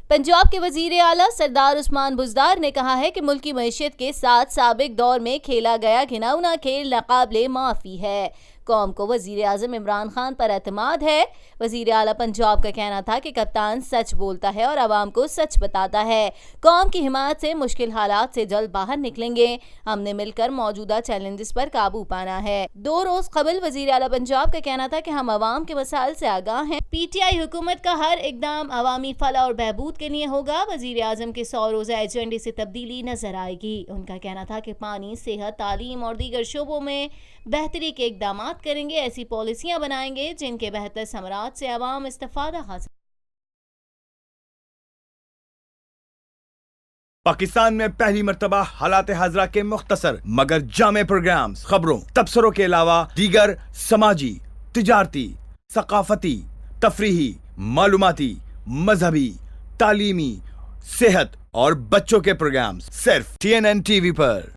पंजाब के वजीर आला सरदार उस्मान बुज़दार ने कहा है कि मुल्की मईशत के साथ साबिक दौर में खेला गया घिनौना खेल नाकाबिले माफ़ी है। कौम को वजीर आज़म इमरान खान पर एतमाद है। वजीर आला पंजाब का कहना था कि कप्तान सच बोलता है और आवाम को सच बताता है। कौम की हिमायत से मुश्किल हालात से जल्द बाहर निकलेंगे। हमने मिलकर मौजूदा चैलेंजेस पर काबू पाना है। 2 रोज कबल वजीर आला पंजाब का कहना था कि हम आवाम के मसाइल से आगाह हैं। PTI हुकूमत का हर इकदाम अवामी फलाह और बहबूद के लिए होगा। वजीर आज़म के 100 रोज़ा एजेंडे से तब्दीली नजर आएगी। उनका कहना था कि पानी, सेहत, तालीम और दीगर शोबों में बेहतरी के इकदाम करेंगे। ऐसी पॉलिसियां बनाएंगे जिनके बेहतर समरात से आवाम इस्तिफादा हासिल। पाकिस्तान में पहली मर्तबा हालात हाजरा के मुख्तसर मगर जामे प्रोग्राम्स, खबरों, तबसरों के अलावा दीगर समाजी, तिजारती, सकाफती, तफरीही, मालूमाती, मजहबी, तालीमी, सेहत और बच्चों के प्रोग्राम्स सिर्फ TNN TV पर।